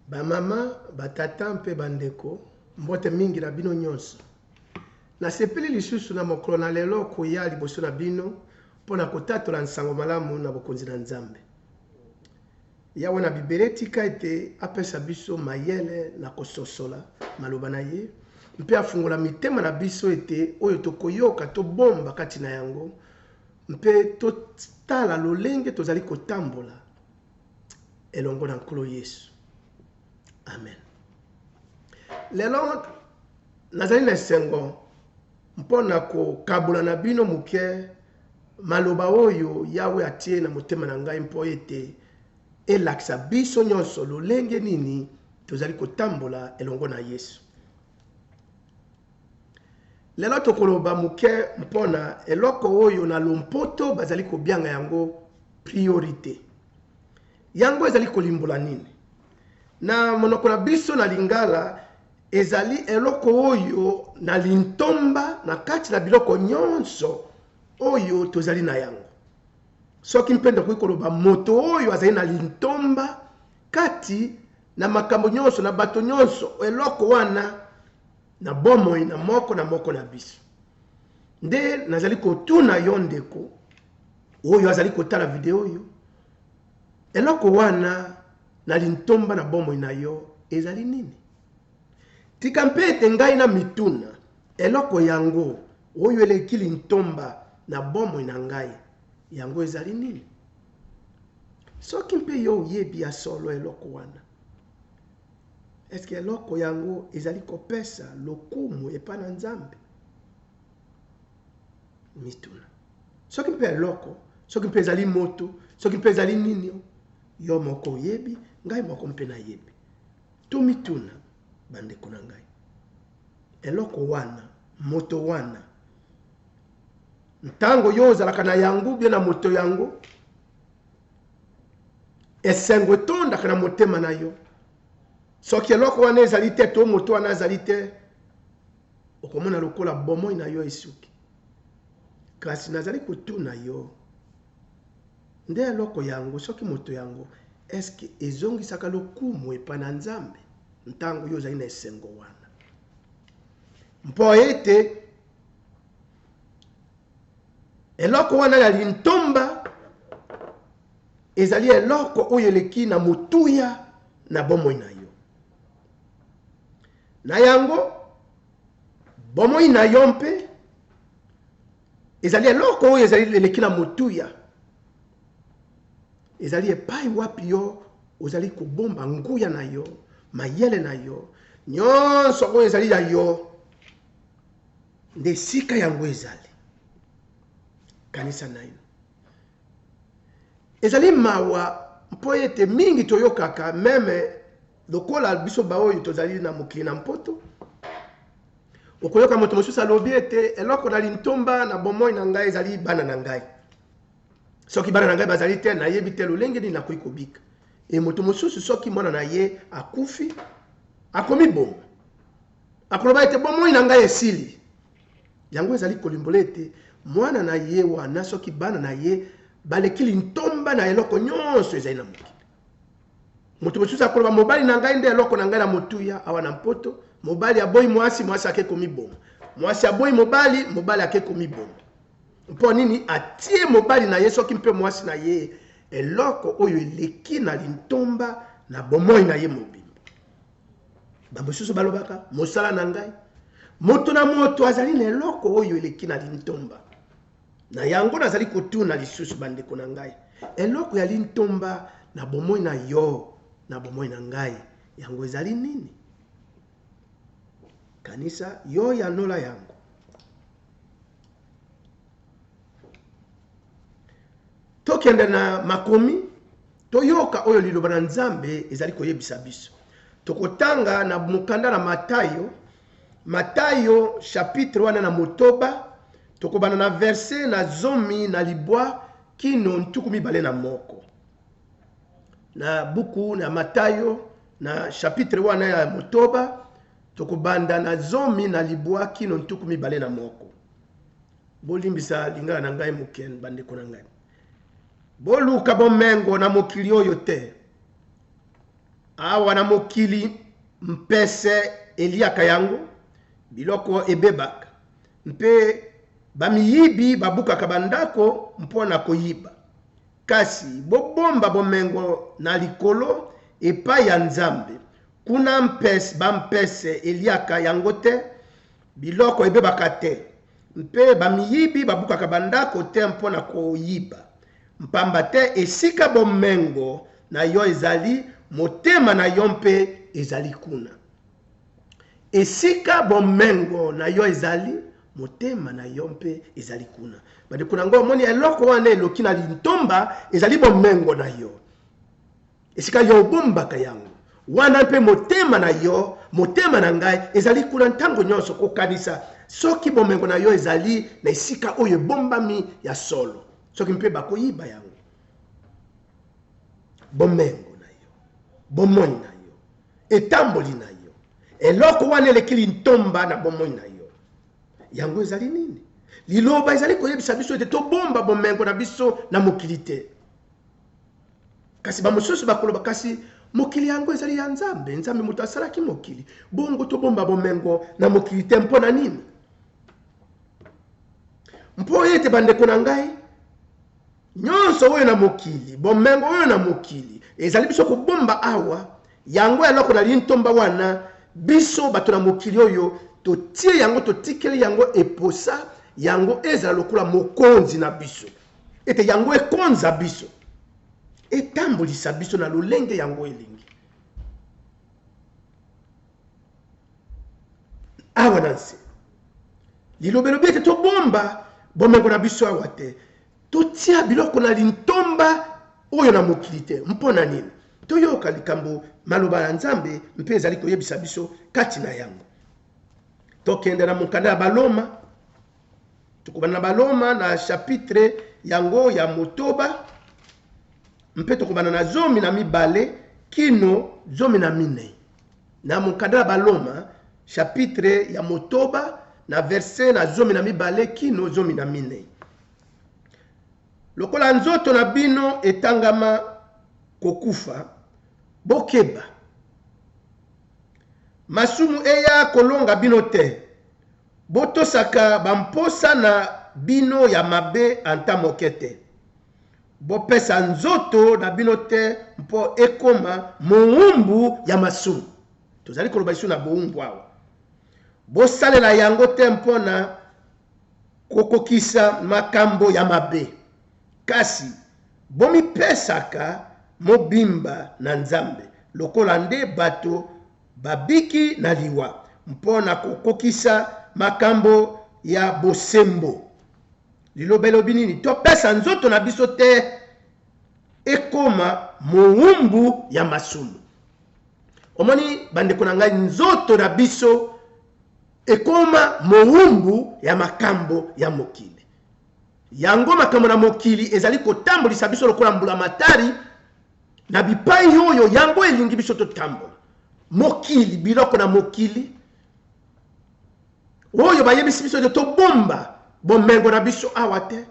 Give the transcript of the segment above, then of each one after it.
Ba mama, ba tata mpe bandeko, mbote mingi na bino nyonso. Na sepeli lisusu na mokolo na lelo koya liboso na bino mpona kotatola nsango malamu na bokonzi na Nzambe. Yawe na Bibele tika ete apesa biso mayele na kososola maloba na ye mpe afungola mitema na biso ete oyo tokoyoka tobomba kati na yango mpe totala lolenge tozali kotambola elongo na nkolo Yesu. Amen. Lelo nazali na esengo mpona kokabula na bino muke maloba oyo Yawe atie na motema na ngai mpo ete elakisa biso nyonso lolenge nini tozali kotambola elongo na Yesu. Lelo tokoloba muke mpona eloko oyo na lompoto bazali kobianga yango priorité. Yango ezali kolimbola nini? Na monoko na biso na lingala ezali eloko oyo na lintomba na kati na biloko nyonso oyo tozali na yango. Soki mpenda koloba moto oyo azali na lintomba kati na makambo nyonso na bato nyonso eloko wana na bomoi na moko na biso. Nde nazali kotuna yo ndeko oyo azali kotala video oyo. Eloko wana na lintomba na bomoi na yo ezali nini? Tika mpe ete ngai na mituna eloko yango oyo eleki lintomba na bomoi na ngai yango ezali nini? Soki mpe yo yebi ya solo eloko wana, eske eloko yango ezali kopesa lokumu epa na Nzambe? Mituna. Soki mpe eloko, soki mpe ezali moto, soki mpe ezali nini yo moko yebi, ngai moko mpe na yebi. To mituna bandeko na ngai. Eloko wana, moto wana, ntango yo ozalaka na yango bie na moto yango, esengo etondaka na motema na yo. Soki eloko wana ezali te to moto wana ezali te, okomona lokola bomoi na yo esuki. Kasi nazali kotuna yo, nde eloko yango, soki moto yango, eske ezongisaka lokumu epa na Nzambe ntango yo ozali na esengo wana? Mpo ete eloko wana ya lintomba ezali eloko oyo eleki na motuya na bomoi na yo. Na yango bomoi na yo mpe ezali eloko oyo ezali eleki na motuya. Ezali epai wapi yo ozali kobomba nguya na yo, mayele na yo, nyonso oyo ezali ya yo. Nde sika yango ezali kanisa na yo. Ezali mawa mpo ete mingi toyokaka meme lokola biso baoyo tozali na mokili na mpoto. Okoyoka moto mosusu alobi ete eloko na lintomba na bomoi na ngai ezali bana na ngai. Soki bana na ngai bazali te na yebi te lolenge nini nakoki kobika. E moto mosusu soki mwana na ye akufi akomi bomba, akoloba ete bomoi na ngai esili. Yango ezali kolimbola ete mwana na ye wana soki bana na ye baleki lintomba na eloko nyonso ezali na mokili. Moto mosusu akoloba mobali na ngai nde eloko na ngai na motuya awa na mpoto. Mobali aboyi mwasi, mwasi ake komi bomba. Mwasi aboyi mobali, mobali ake komi bomba. Mpo nini atie mobali na ye soki mpe mwasi na ye eloko oyo eleki na lintomba na bomoi na ye mobimba. Bamosusu balobaka mosala na ngai. Moto na moto azali na eloko oyo eleki na lintomba. Na yango nazali kotuna lisusu bandeko na ngai. Eloko ya lintomba na bomoi na yo, na bomoi na ngai, yango ezali nini? Kanisa yo ya nola yango. Tokende na makomi, toyoka oyo liloba na Nzambe ezali koyebisa biso. Tokotanga na mukanda na Matayo chapitre wana na motoba, tokobana na verset na zomi na libwa kino ntukumi bale na moko. Na buku na Matayo na chapitre wana ya motoba, tokobanda na zomi na libwa kino ntukumi bale na moko. Bolimbisa lingala na ngai muken bandeko na ngai. Boluka bomengo na mokili oyo te. awa na mokili mpese eliaka yango biloko ebebaka mpe bamiyibi babukaka bandako mpona koyiba kasi bobomba bomengo na likolo epai ya Nzambe kuna bampese eliaka yango te biloko ebebaka te mpe bamiyibi babukaka bandako te mpona koyiba mpamba te esika bomengo na yo ezali motema na yo mpe ezali kuna esika bomengo na yo ezali motema na yo mpe ezali kuna bade kuna ngo moni eloko wana eloki na lintomba ezali bomengo na yo esika yo bombaka yango wana mpe motema na yo motema na ngai ezali kuna ntango nyonso kokanisa soki bomengo na yo ezali na esika oyo bombami ya solo soki mpe bakoyiba yango bomengo na yo bomoi na yo etamboli na yo eloko wana eleki lintomba na bomoi na yo yango ezali nini liloba ezali koyebisa biso ete tobomba bomengo na biso na mokili te kasi bamosusu bakoloba kasi mokili yango ezali ya Nzambe Nzambe moto asalaki mokili bongo tobomba bomengo na mokili te mpona nini mpo ete bandeko na ngai nyonso oyo na mokili bomengo oyo na mokili ezali biso kobomba awa yango eloko na lintomba wana biso bato na mokili oyo totie yango totikeli yango eposa yango ezala lokola mokonzi na biso ete yango ekonza biso etambolisa biso na lolenge yango elingi awa nanse lilobelobi ete tobomba bomengo na biso awa te totia biloko na lintomba oyo na mokili te mpona nini toyoka likambo maloba ya Nzambe mpe ezali koyebisa biso kati na yango tokende na mokanda ya baloma tukubana na baloma na chapitre yango ya motoba mpe tukubana na 12 kino 14 na mokanda ya baloma chapitre ya motoba na verset na 12 kino 14 lokola nzoto na bino etangama kokufa bokeba masumu eya kolonga bino te botosaka bamposa na bino ya mabe anta moke te bopesa nzoto na bino te mpo ekoma mowumbu ya masumu tozali koloba biso na bowumbu awa bosalela yango te mpona kokokisa makambo ya mabe kasi bomipesaka mobimba na Nzambe lokola nde bato babiki na liwa mpona kokokisa makambo ya bosembo lilobelobi nini topesa nzoto na biso te ekoma mowumbu ya masumu omoni bandeko na ngai nzoto na biso ekoma mowumbu ya makambo ya mokili yango makambo na mokili ezali kotambolisa biso lokola mbula matari na bipai oyo yango elingi biso totambola mokili biloko na mokili oyo bayebisi biso ete tobomba bomengo na biso awa te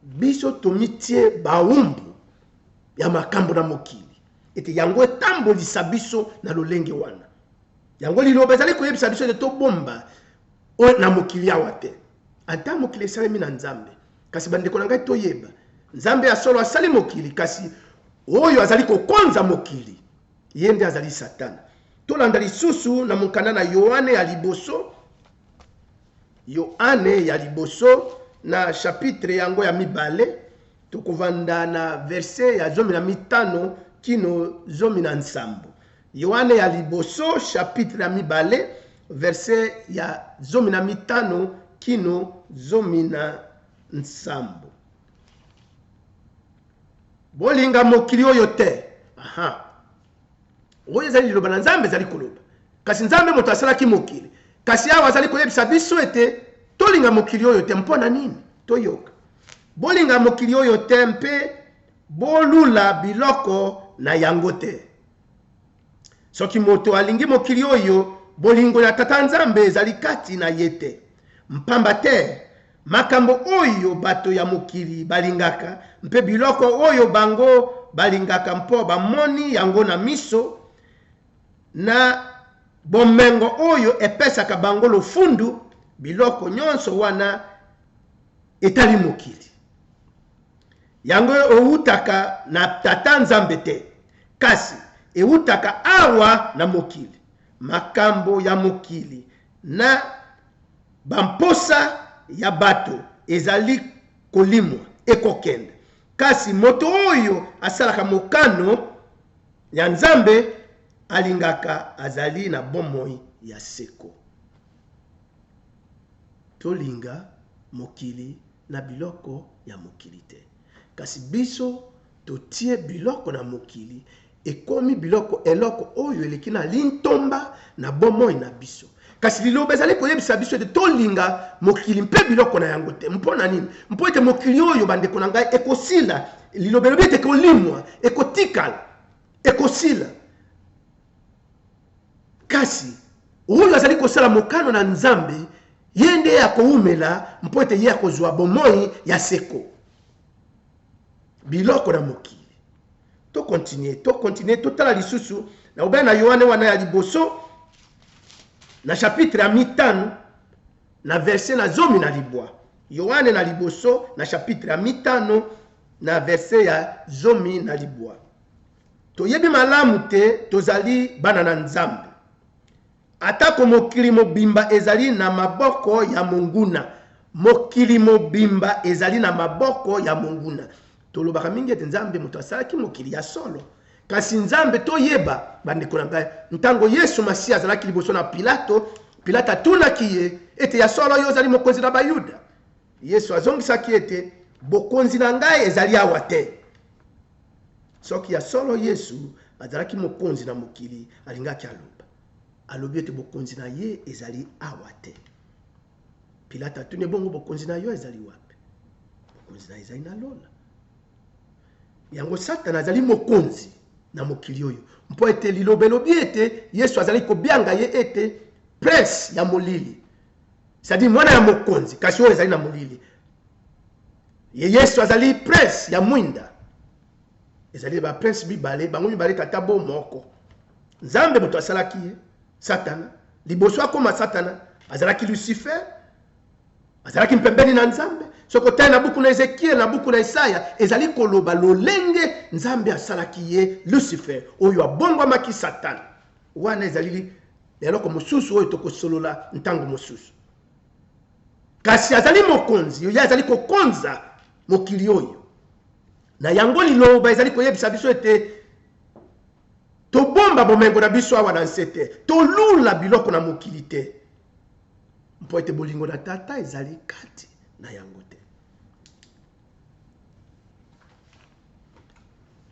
biso tomitie bawumbu ya makambo na mokili ete yango etambolisa biso na lolenge wana yango liloba ezali koyebisa biso ete tobomba oyo na mokili awa te ata mokili esalemi na Nzambe kasi bandeko na ngai toyeba Nzambe ya solo asali mokili kasi oyo azali kokonza mokili ye nde azali Satana tolanda lisusu na mokanda na Yohane ya liboso na chapitre yango ya 2 tokovanda na verset ya 15 kino 17 Yohane ya liboso chapitre ya 2 verset ya 15 kino 17 bolinga mokili oyo te oyo ezali liloba na Nzambe ezali koloba kasi Nzambe moto asalaki mokili kasi awa azali koyebisa biso ete tolinga mokili oyo te mpona nini toyoka bolinga mokili oyo te mpe bolula biloko na yango te soki moto alingi mokili oyo bolingo ya Tata Nzambe ezali kati na ye te mpamba te makambo oyo bato ya mokili balingaka mpe biloko oyo bango balingaka mpo bamoni yango na miso na bomengo oyo epesaka bango lofundu biloko nyonso wana etali mokili. Yango eutaka na tata Nzambe te, kasi eutaka awa na mokili. Makambo ya mokili na bamposa ya bato ezali kolimwa ekokende. Kasi moto oyo asalaka mokano ya Nzambe alingaka azali na bomoi ya seko. Tolinga mokili na biloko ya mokili te. Kasi biso totie biloko na mokili ekomi biloko eloko oyo eleki na lintomba na bomoi na biso. Kasi liloba ezali koyebisa biso ete tolinga mokili mpe biloko na yango te. Mpona nini? Mpo ete mokili oyo bandeko na ngai ekosila, liloba elobi ete ekolimwa, ekotikala, ekosila. Kasi oyo azali kosala mokano na Nzambe, ye nde akoumela mpo ete ye akozwa bomoi ya seko. Biloko na mokili. To continue, totala lisusu na obaya na Yohane wana ya liboso na chapitre ya 5 na verset na 10. Yohane na liboso na chapitre ya 5 na verset ya 10. Toyebi malamu te tozali bana na Nzambe. Atako mokili mobimba ezali na maboko ya monguna. Mokili mobimba ezali na maboko ya monguna. Tolobaka mingi ete Nzambe moto asalaki mokili ya solo. Kasi Nzambe toyeba bandeko na ngai, ntango Yesu Masiya azalaki liboso na Pilato, Pilato atunaki ye ete ya solo yo ozali mokonzi na Bayuda. Yesu azongisaki ete bokonzi na ngai ezali awa te. Soki ya solo Yesu azalaki mokonzi na mokili, alingaki aloba. Alobi ete bokonzi na ye ezali awa te. Pilato atune bongo bokonzi na yo ezali wapi? Bokonzi na ezali na lola. Yango Satana azali mokonzi na mokili oyo. Mpo ete liloba elobi ete Yesu azali kobianga ye ete prince ya molili. C'est-à-dire mwana ya mokonzi kasi oyo ezali na molili. Ye Yesu azali prince ya mwinda. Ezali ba prince bibale, bango mibale tata bo moko. Nzambe moto asalaki ye Satana, liboso akoma Satana, azalaki Lucifer, azalaki mpembeni na Nzambe. Soko tani na buku na Ezekiel na buku na Isaya ezali koloba lolenge Nzambe asalaki ye Lucifer oyo abongwamaki Satana. Wana ezali eloko mosusu oyo tokosolola ntango mosusu. Kasi azali mokonzi oyo azali kokonza mokili oyo. Na yango liloba ezali koyebisa biso ete tobomba bomengo na biso awa na nsete, tolula biloko na mokili te. Mpo ete bolingo na tata ezali kati na yango te.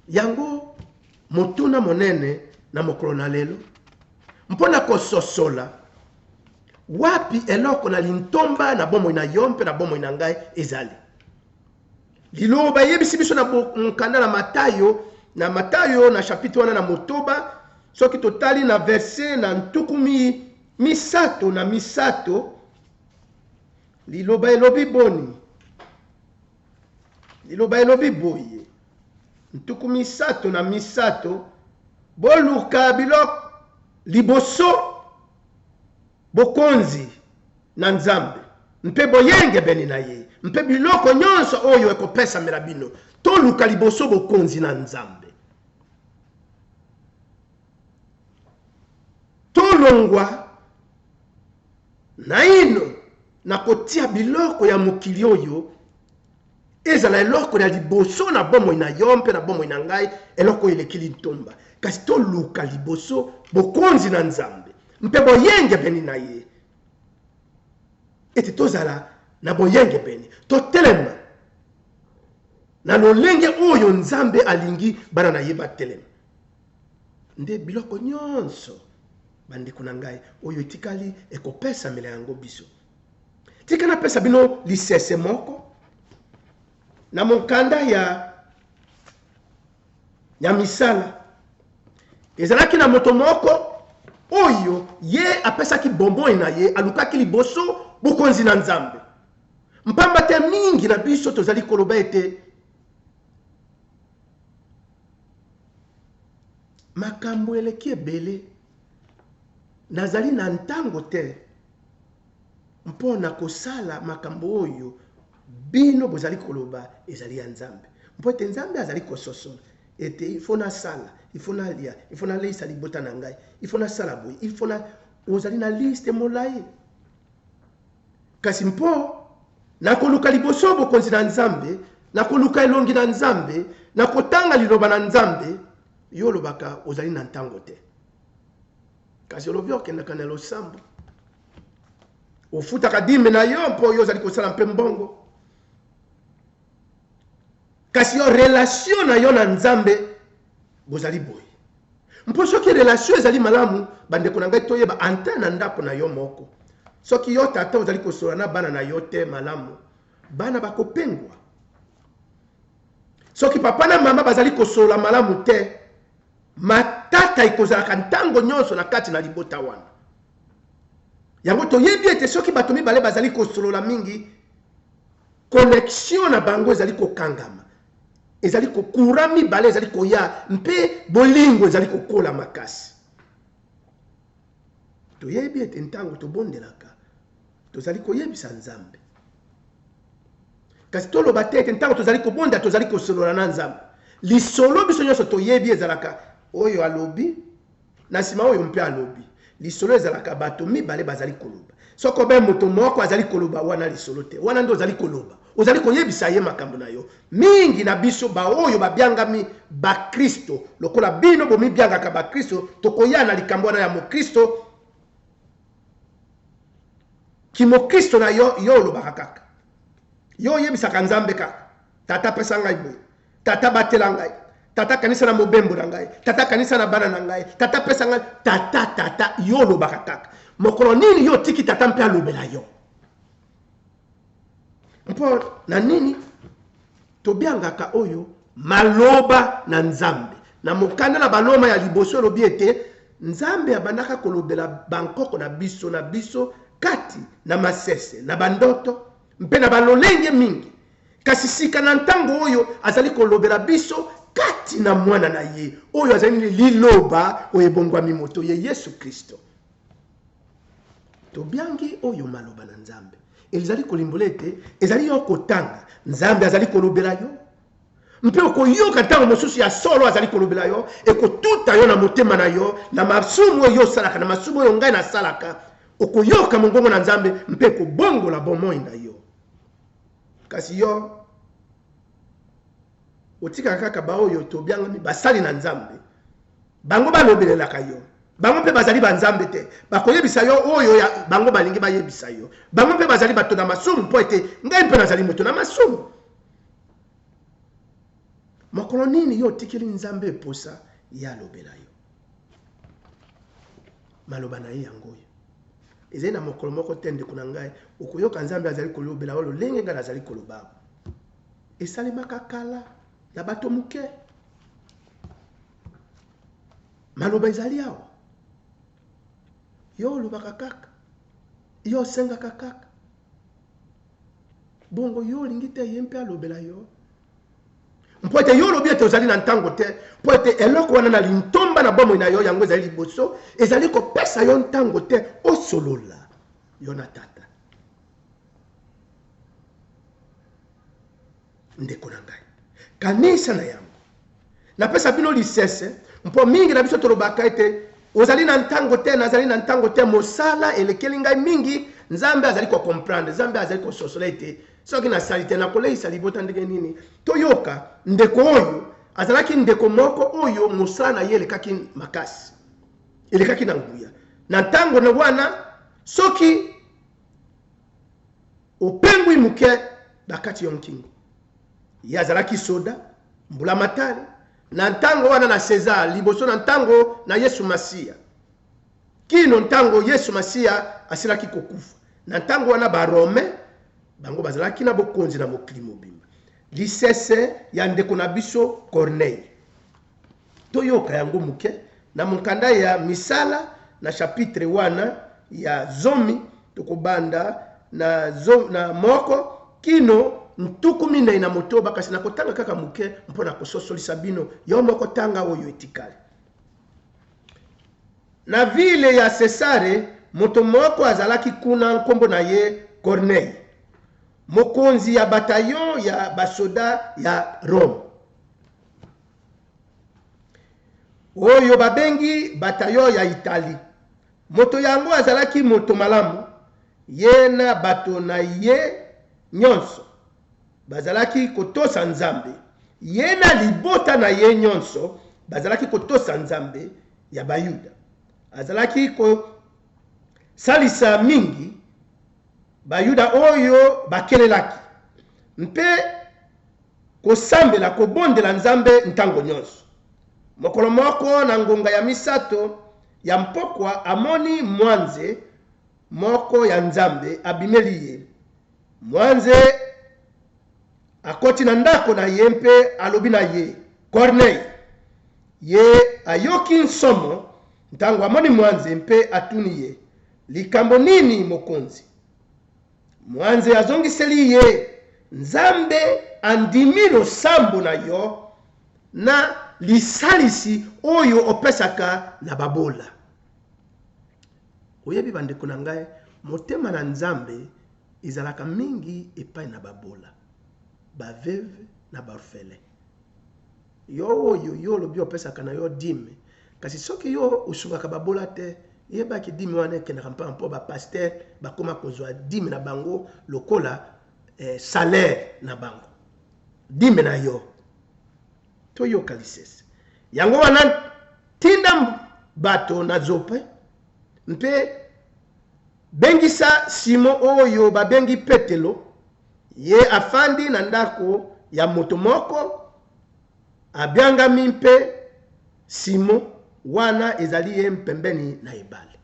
Yango motuna monene na mokolo na lelo mpona kososola wapi eloko na lintomba na bomoi na yo mpe na bomoi na ngai ezali. Liloba yebisi biso na mokanda na Matayo na chapitre wana na motoba, soki totali na verset na ntukumi misato na misato, liloba elobi boni. Liloba elobi boye. Ntukumi misato na misato, boluka biloko liboso bokonzi na Nzambe. Mpe boyenge beni na ye. Mpe biloko nyonso oyo ekopesa melabino. Toluka liboso bokonzi na Nzambe. Tolongwa na ino na kotia biloko ya mokili oyo ezala eloko ya liboso na bomoi na yo mpe na bomoi na ngai eloko eleki lintomba. Kasi toluka liboso bokonzi na Nzambe. Mpe boyenge beni na ye. Ete tozala na boyenge beni. Totelema na lolenge oyo Nzambe alingi bana na ye batelema. Nde biloko nyonso bandeko na ngai oyo etikali ekopesa mela yango biso. Tika na pesa bino lisese moko na mokanda ya misala. Ezalaki na moto moko oyo ye apesaki bomboi na ye alukaki liboso bokonzi na Nzambe. Mpamba te mingi na biso tozali koloba ete makambo eleki ebele nazali na ntango te mpona kosala makambo oyo bino bozali koloba ezali ya Nzambe. Mpo ete Nzambe azali kososola ete ifo na sala, ifo na lia, ifo na leisa libota na ngai, ifo na sala boye, ifo na ozali na liste molai. Kasi mpo nakoluka liboso bokonzi na Nzambe, nakoluka elongi na Nzambe, nakotanga liloba na Nzambe, yo lobaka ozali na ntango te. Kasi olobi okendaka na losambo, ofutaka dime na yo mpo yo ozali kosala mpe mbongo. Kasi yo relation na yo na Nzambe bozali boye. Mpo soki relation ezali malamu, bandeko na ngai toyeba antenne na ndako na yo moko. Soki yo tata ozali kosola na bana na yo te malamu, bana bakopengwa. Soki papa na mama bazali kosola malamu te, matata ikozalaka ntango nyonso na kati na libota wana. Yango toyebi ete soki bato mibale bazali kosolola mingi, connexion na bango ezali kokangama, ezali kokura mibale ezali koya, mpe bolingo ezali kokola makasi. Toyebi ete ntango tobondelaka, tozali koyebisa Nzambe. Kasi toloba te ete ntango tozali kobonda tozali kosolola na Nzambe. Lisolo biso nyonso toyebi ezalaka oyo alobi, na nsima oyo mpe alobi. Lisolo ezalaka bato mibale bazali koloba. Soko be moto moko azali koloba wana lisolo te, wana ndo ozali koloba. Ozali koyebisa ye makambo na yo. Mingi na biso ba oyo babiangami ba Kristo, lokola bino bomi biangaka ba Kristo, tokoya na likambo na ya mo Kristo. Kimo Kristo na yo lobaka kaka. Yo yebisaka Nzambe kaka. Tata pesa ngai boye. Tata batela ngai. Tata kanisa na mobembo na ngai. Tata kanisa na bana na ngai. Tata pesa ngai. Tata yo lobaka kaka. Mokolo nini yo tiki tata mpe alobela yo. Mpo na nini tobiangaka oyo maloba na Nzambe. Na mokanda na baloma ya liboso lobi ete Nzambe abandaka kolobela bankoko na biso kati na masese na bandoto mpe na balolenge mingi. Kasi sika na ntango oyo azali kolobela biso kati na mwana na ye oyo azali liloba oyo ebongwami moto ye Yesu Kristo. Tobiangi oyo maloba na Nzambe ezali kolimbola ete ezali yo kotanga Nzambe azali kolobela yo mpe okoyoka ntango mosusu ya solo azali kolobela yo ekotuta yo na motema na yo na masumu oyo osalaka na masumu oyo ngai nasalaka okoyoka mongongo na Nzambe mpe kobongola bomoi na yo. Kasi yo otika kaka ba oyo tobiangami basali na Nzambe bango balobelelaka yo, bango mpe bazali ba Nzambe te, bakoyebisa yo oyo ya bango balingi bayebisa yo, bango mpe bazali bato na masumu mpo ete ngai mpe nazali moto na masumu. Mokolo nini yo tikili Nzambe eposa ya lobela yo maloba na ye yango yo. Ezali na mokolo moko tende kuna ngai okoyoka Nzambe azali kolobela walo lenge ngai azali koloba. Esalemaka kala na bato muke. Maloba ezali awa. Yo lobaka kaka. Yo sengaka kaka. Bongo yo lingi te ye mpe alobela yo. Mpo ete yo lobi ete ozali na ntango te, mpo ete eloko wana na lintomba na bomoi na yo yango ezali liboso, ezali kopesa yo ntango te osolola yo na tata. Ndeko na ngai. Kanisa na yango. Napesa bino lisese, mpo mingi na biso tolobaka ete ozali na ntango te, nazali na ntango te, mosala elekeli ngai mingi, Nzambe azali ko comprendre, Nzambe azali ko sosola ete soki na salite na koleisa libota ndenge nini toyoka ndeko oyo azalaki ndeko moko oyo mosala na ye elekaki makasi, elekaki na nguya na ntango na wana soki opengwi muke bakati yo nkingo ye azalaki soda mbula matari na ntango wana na César liboso na ntango na Yesu Masia kino ntango Yesu Masia asilaki kokufa na ntango wana ba Rome bango bazalaki na bokonzi na mokili mobimba lisese ya ndeko na biso Corneille toyoka yango muke na mukanda ya misala na chapitre wana ya zomi tokobanda na moko kino ntuku minei na motoba kasi na kotanga kaka muke mpona kososolisa bino yo moko tanga oyo etikali. na ville ya Cesare moto moko azalaki kuna nkombo na ye Corneille, mokonzi ya bataillon ya basoda ya Rome. Oyo babengi bataillon ya Italie. Moto yango azalaki moto malamu, ye na bato na ye nyonso bazalaki kotosa Nzambe, ye na libota na ye nyonso bazalaki kotosa Nzambe ya Bayuda. Azalaki ko salisa mingi Bayuda oyo bakelelaki, mpe kosambela kobondela Nzambe ntango nyonso. Mokolo moko na ngonga ya misato ya mpokwa amoni mwanze moko ya Nzambe abimeli ye. Mwanze akoti na ndako na ye mpe alobi na ye, Corneille. Ye ayoki nsomo ntango amoni mwanze mpe atuni ye, likambo nini mokonzi? Mwanze azongiseli ye, Nzambe andimi losambo na yo na lisalisi oyo opesaka na babola. Oyebi bandeko na ngai, motema na Nzambe ezalaka mingi epai na babola, baveve na barfele. Yo oyo yo lobi opesaka na yo dime, kasi soki yo usungaka babola te, yebaki dime wana ekendaka mpo bapaster bakoma kozwa dime na bango lokola salaire na bango. Dime na yo toyoka lisese. Yango wana tinda bato na Zope mpe bengisa Simon oyo babengi Petelo, ye afandi na ndako ya moto moko abiangami mpe Simon wana ezali ye mpembeni na ebale.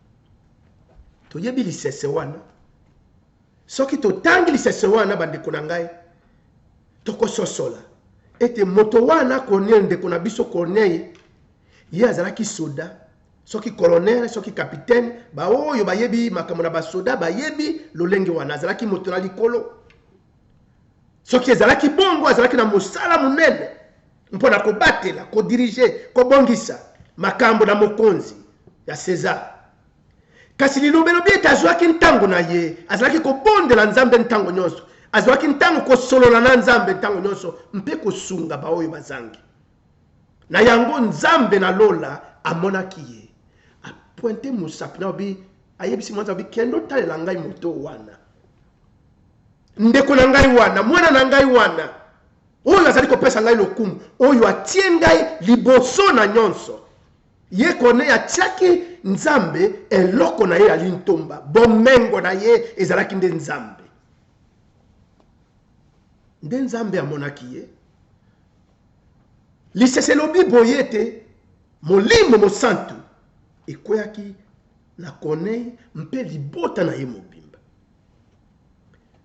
Toyebi lisese wana, soki totangi lisese wana bandeko na ngai tokososola ete moto wana Corneille ndeko na biso Corneille ye azalaki soda, soki colonel soki capitaine, ba oyo bayebi makambo na basoda bayebi lolenge wana azalaki moto na likolo. Soki ezalaki bongo azalaki na mosala munene mpona kobatela, kodirige, kobongisa makambo na mokonzi ya César. Kasi lilobelobi ete azwaki ntango na ye, azalaki kobondela Nzambe ntango nyonso, azwaki ntango kosolola na Nzambe ntango nyonso mpe kosunga ba oyo bazangi. Na yango Nzambe na lola amonaki ye, apointe mosapi na obi ayebisi mwanza obi kendo talela ngai moto wana, ndeko na ngai wana, mwana na ngai wana, oyo azali kopesa ngai lokumu, oyo atie ngai liboso na nyonso. Ye Corneille atiaki Nzambe eloko na ye ali ntomba, bomengo na ye ezalaki nde Nzambe. Nde Nzambe amonaki ye. Lisese lobi boye ete molimo mosantu ekweyaki na Corneille mpe libota na ye mobimba.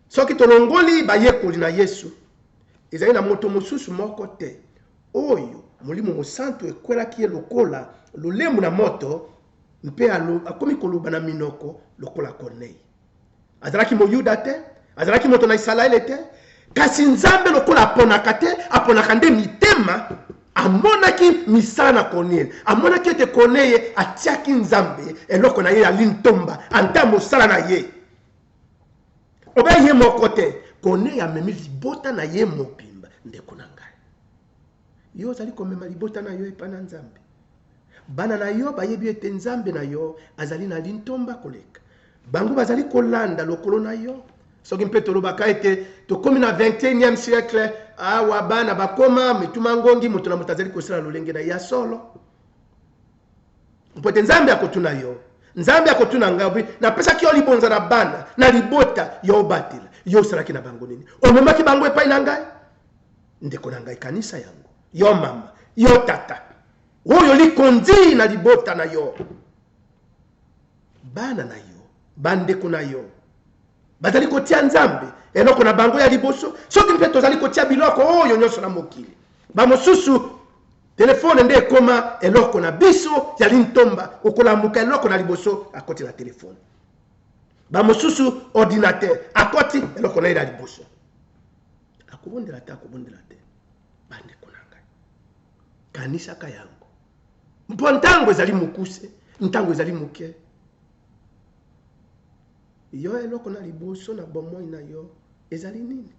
Soki tolongoli bayekoli na Yesu, ezali na moto mosusu moko te oyo molimo mosantu ekwelaki ye lokola lolemu na moto mpe akomi koloba na minoko lokola Corneille. Azalaki moyuda te, azalaki moto na Israele te, kasi Nzambe lokola aponaka te, aponaka nde mitema, amonaki misala na Corneille, amonaki ete Corneille atiaki Nzambe eloko na ye ali ntomba anta mosala na ye. Obe ye moko te, Corneille amemi libota na ye mobimba. Ndeko na ngai, yo ozali komema libota na yo epai na Nzambe. Bana na yo bayebi ete Nzambe na yo azali na lintomba koleka, bango bazali kolanda lokolo na yo. Soki mpe tolobaka ete tokomi na 21e siècle, awa bana bakoma mituma ngongi moto na moto azali kosala lolenge na ya solo. Mpote Nzambe akotuna yo, Nzambe akotuna ngai, napesaki yo libonza na bana na libota yo batela, yo osalaki na bango nini? Omemaki bango epai na ngai? Ndeko na ngai kanisa yango, yo mama, yo tata, oyo likondi na libota na yo, bana na yo, bandeko na yo, bazali kotia Nzambe eloko na bango ya liboso. Soki mpe tozali kotia biloko oyo nyonso na mokili, bamosusu telefone nde ekoma eloko na biso ya lintomba, okolamuka eloko na liboso akoti na telefone. Bamosusu ordinateur akoti eloko na ila liboso, akobondela te, akobondela te. Bandeko na ngai kanisa ka yango mpo ntango ezali mokuse, ntango ezali moke yo eloko na liboso na bomoi na yo ezali nini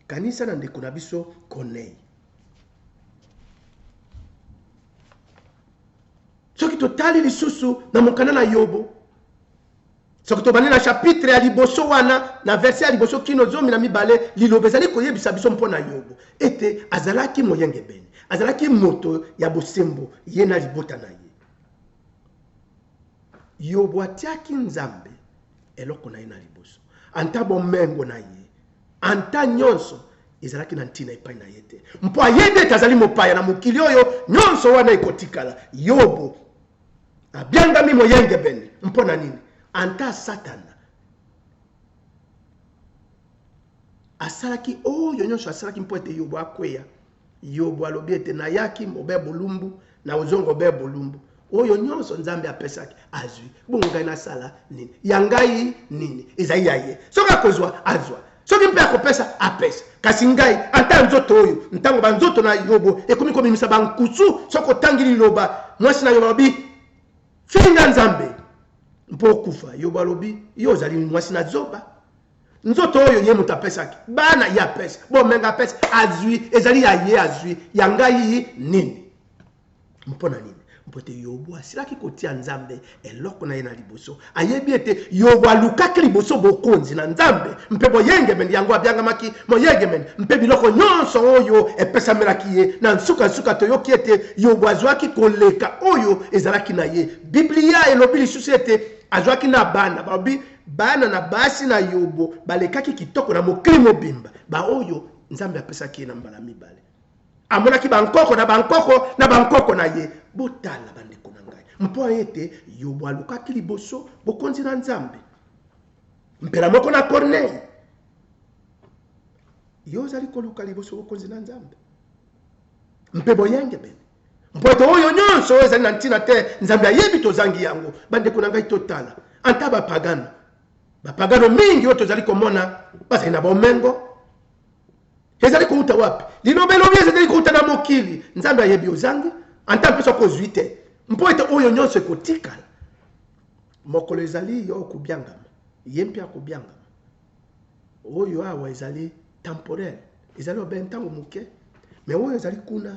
kanisa na ndeko na biso Corneille soki totali lisusu na mokanda na Yobo soki tobandi na chapitre ya liboso wana na verset ya liboso kino 12 liloba ezali koyebisa biso mpona Yobo ete azalaki moyenge bene azalaki moto ya bosembo ye na libota na ye Yobo atiaki nzambe eloko na ye na liboso anta bomengo na ye anta nyonso ezalaki na ntina epai na ye te mpo ayede ete azali mopaya na mokili oyo nyonso wana ekotikala Yobo abyangami moyenge bene mpo na nini anta Satana asalaki oyo nyonso asalaki mpo ete Yobo akweya Yobo alobi ete nayaki mobe bolumbu na ozongo be bolumbu oyo nyonso nzambe apesaki azwi bongo ngai nasala nini yangai nini ezali yaye soki akozwa azwa soki mpe akopesa apesa kasi ngai ata nzoto oyo ntango banzoto na Yobo ekomi komimisa bankusu soki otangi liloba mwasi na Yobo alobi finga nzambe mpo okufa Yobo alobi yo ozali mwasi na zoba nzoto oyo ye moto apesaki bana ye apesa bomenga apesa azwi ezali yaye azwi yangai nini mpona nini mpote Yobo asilaki kotia nzambe eloko na ye na liboso ayebi ete Yobo alukaki liboso bokonzi na nzambe mpe boyengemeni yango abyangamaki moyengemeni mpe biloko nyonso oyo epesamelaki ye na nsuka toyoki ete Yobo azwaki koleka oyo ezalaki na ye Biblia elobi lisusu ete azwaki na bana babi bana na basi na Yobo balekaki kitoko na mokili mobimba ba oyo nzambe apesaki ye na mbala mibale amonaki bankoko na bankoko na ye botala bandeko na ngai mpo ete Yobo alukaki liboso bokonzi na nzambe mpela moko na Corneille yo ozali koluka liboso bokonzi na nzambe mpe boyenge bene mpo ete oyo nyonso ezali na ntina te nzambe ayebi tozangi yango bandeko na ngai totala anta bapagano mingi oyo tozali komona bazali na bomengo ezali kouta wapi liloba elobi ezali kouta na mokili nzambe ayebi ozangi anta mpe soki ozwi te mpo ete oyo nyonso ekotikala mokolo ezali yo okubyangama ye mpe akobyangama oyo awa ezali temporel ezali obe ntango moke me oyo ezali kuna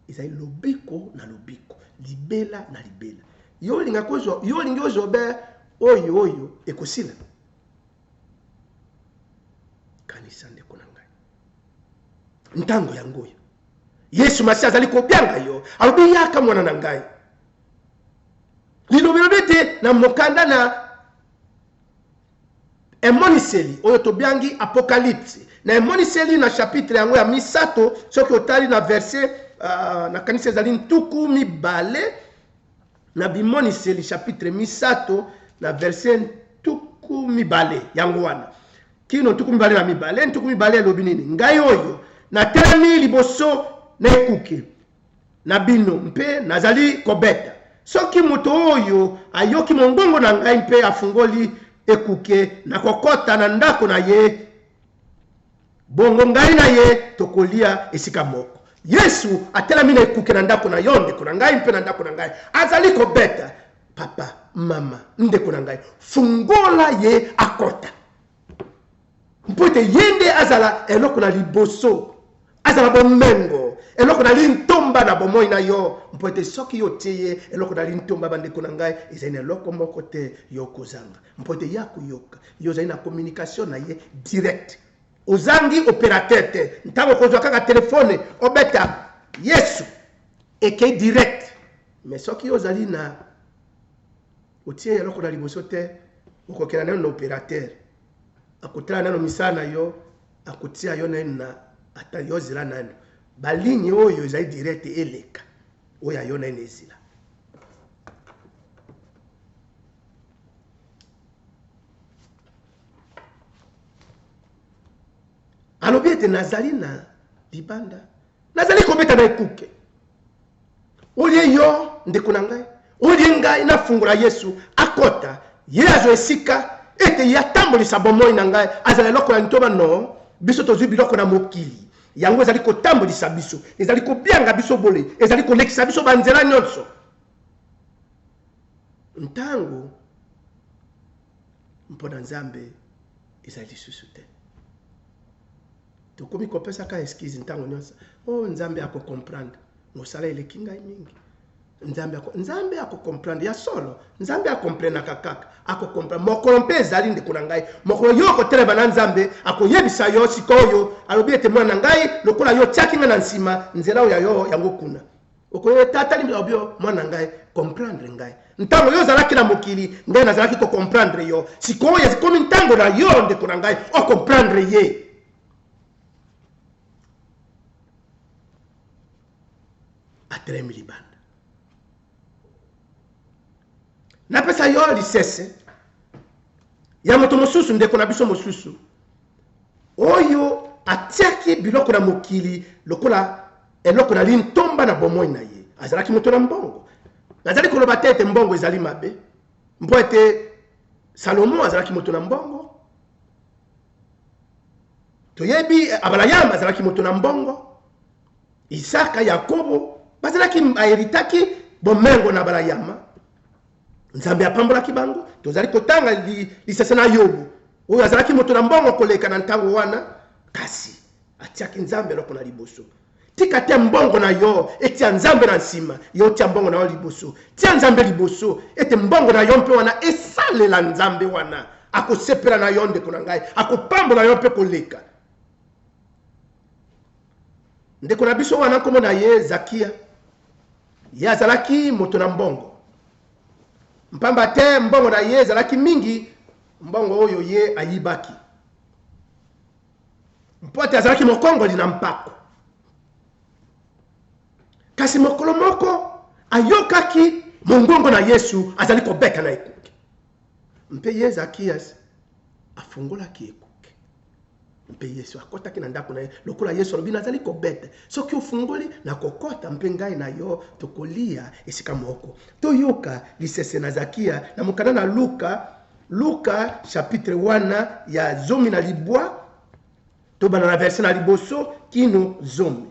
ezali lobiko na lobiko libela na libela yo olingi ozobe oyo ekosila kanisa ndeko na ngai ntango yango oyo Yesu Masiya azali kobyanga yo alobi yaka mwana na ngai lilobi ete na mokanda na emoniseli oyo tobyangi apocalypse na emoniseli na chapitre yango ya misato soki otali na verset na kanisa ezali ntuku mibale na bimoniseli chapitre misato na verset ntuku mibale yango wana kino ntuku mibale na mibale ntuku mibale elobi nini ngai oyo natelemi liboso na ekuke na bino mpe nazali kobeta soki moto oyo ayoki mongongo na ngai mpe afungoli ekuke na kokota na ndako na ye bongo ngai na ye tokolia esika moko Yesu atelemi na ekuke na ndako na yo ndeko na ngai mpe na ndako na ngai azali kobeta papa mama ndeko na ngai fungola ye akota mpo ete yende azala eloko na liboso azala bomengo eloko na lintomba na bomoi na yo mpo ete soki yo tie ye eloko na lintomba bandeko na ngai ezali na eloko moko te yo kozanga mpo ete ya koyoka yo ozali na communication na ye direct ozangi opérateur te ntango kozwa kaka telefone obeta Yesu ekei direct mais soki yo ozali na otie eloko na liboso te okokela nano na opérateur akotala nano misala na yo akotia yo na ata yo zela nano baligne oyo ezali direct eleka oyo ayo na ezila alobi ete nazali na libanda nazali kobeta na ekuke olie yo ndeko na ngai olie ngai nafungola Yesu akota ye azwa esika ete yatambolisa bomoi na ngai azala eloko ya ntoba no biso tozwi biloko na mokili yango ezali kotambolisa biso ezali kobyanga biso bole ezali kolekisa biso banzela nyonso ntango mpona nzambe ezali lisusu te. Tokomi kopesa ka excuse ntango nyonso. Oh nzambe ako comprendre. Mosala eleki ngai mingi. Nzambe ako comprendre ya solo. Nzambe ako comprendre kakaka. Ako comprendre mokolo mpe ezali ndeko na ngai. Mokolo yo ko teleba na nzambe ako yebisa yo sikoyo alobi ete mwana ngai lokola yo tiaki nga na nsima nzela oyo yo yango kuna. Okoyo tata limbi obio mwana ngai comprendre ngai. Ntango yo zalaki na mokili ngai nazalaki ko comprendre yo. Sikoyo yazikomi ntango na yo ndeko na ngai o comprendre ye. Atremi libanda. Napesa yo lisese ya moto mosusu ndeko na biso mosusu oyo atiaki biloko na mokili lokola eloko na lintomba na bomoi na ye. Azalaki moto na mbongo. Nazali koloba tete mbongo ezali mabe. Mpo ete Salomo azalaki moto na mbongo. Toyebi Abraham azalaki moto na mbongo. Isaka, Yakobo bazalaki aheritaki bomengo na Abraham. Nzambe apambolaki bango. Tozali kotanga lisese na Yobu oyo azalaki moto na mbongo koleka na ntango wana kasi atiaki nzambe loko na liboso. Tika te mbongo na yo etia nzambe na nsima yo tia mbongo na yo liboso. Tia nzambe liboso ete mbongo na yo mpe wana esalela nzambe wana akosepela na yo ndeko na ngai akopambola yo mpe koleka. Ndeko na biso wana komona ye Zakia ye azalaki moto na mbongo. Mpamba te mbongo na ye ezalaki mingi mbongo oyo ye ayibaki. Mpote azalaki mokongoli na mpako. Kasi mokolo moko ayokaki mongongo na Yesu azali kobeka na ekuke. Mpe ye Zakias afungolaki ekuke. Mpe Yesu akotaki na ndako na ye lokola Yesu alobi nazali kobeta. Soki ofungoli na kokota mpe ngai na yo tokolia esika moko. Toyoka lisese na Zakia na mokana na Luka chapitre 1 ya zomi na libwa tobana na verset na liboso kino zomi.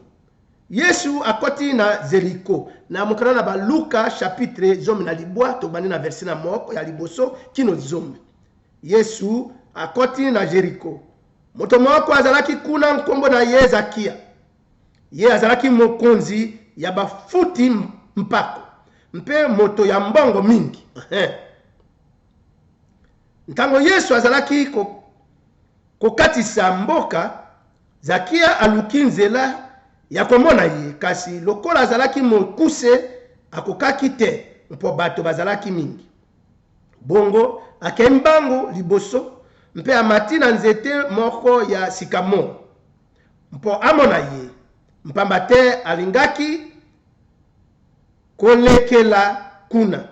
Yesu akoti na Zeriko na mokana na ba Luka chapitre zomi na libwa tobani na verset na moko ya liboso kino zomi. Yesu akoti na Jericho. Moto moko azalaki kuna nkombo na ye Zakia. Ye azalaki mokonzi ya bafuti mpako. Mpe moto ya mbongo mingi. Ntango Yesu azalaki kokatisa mboka, Zakia aluki nzela ya komona ye. Kasi lokola azalaki mokuse akokaki te. Mpo bato bazalaki mingi. Bongo akembango liboso. Mpe amati na nzete moko ya sikamo. Mpo amona ye. Mpamba te alingaki kolekela kuna.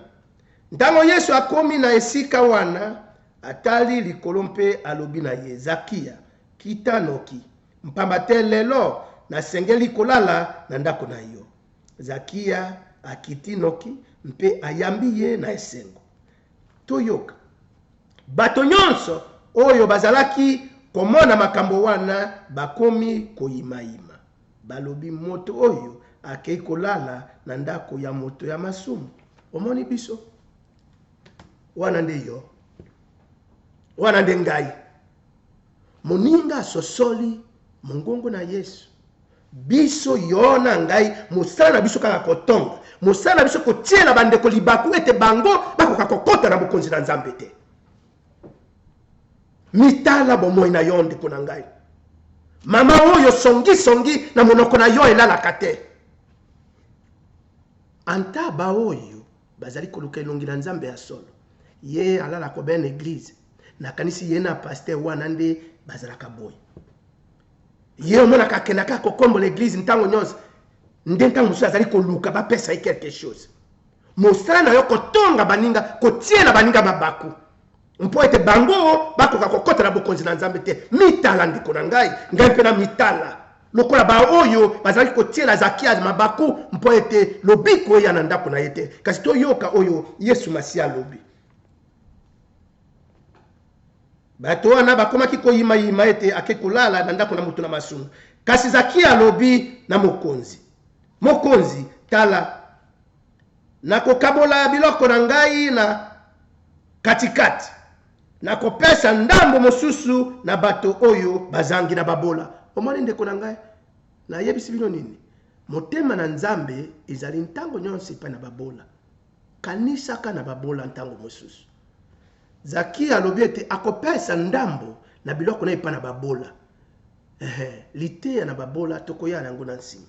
Ntango Yesu akomi na esika wana atali likolo mpe alobi na ye Zakia kita noki. Mpamba te lelo nasengeli kolala na ndako na yo. Zakia akiti noki mpe ayambi ye na esengo. Toyoka bato nyonso oyo bazalaki komona makambo wana bakomi koyimayima. Balobi moto oyo akei kolala na ndako ya moto ya masumu. Omoni biso wana nde yo wana nde ngai moninga sosoli mongongo na Yesu. Biso yo na ngai mosala na biso kaka kotonga. Mosala na biso kotiela bandeko libaku ete bango bakoka kokota na bokonzi na Nzambe te. Mitala bomoi na yo ndeko na ngai. Mama oyo songi na monoko na yo elalaka te. Anta ba oyo bazali koluka elongi na Nzambe ya solo. Ye alala ko ben église. Na kanisi ye na pasteur wana nde bazalaka boy. Ye omona kakenda ka kokombo l'église ntango nyonso. Nde ntango musu azali koluka ba pesa quelque chose. Mosala na yo kotonga baninga kotiela baninga babaku. Mpo ete bango bakoka kokota na bokonzi na Nzambe te. Mitala ndiko na ngai mpe na mitala. Lokola ba oyo bazali kotiela Zakia mabaku mpo ete lobiko ya na ndako na yete. Kasi toyoka oyo Yesu Masia lobi. Bato wana bakomaki koyima ete akekolala na ndako na mutu na masumu. Kasi Zakia lobi na mokonzi. Mokonzi tala nakokabola biloko na ngai na katikati, nakopesa ndambo mosusu na bato oyo bazangi na babola. Omoni ndeko na ngai, na yebisi bino nini? Motema na Nzambe ezali ntango nyonso epai na babola. Kanisa ka na babola ntango mosusu. Zakia alobi ete akopesa ndambo na biloko na epai na babola. Liteya na babola tokoya nango na nsima.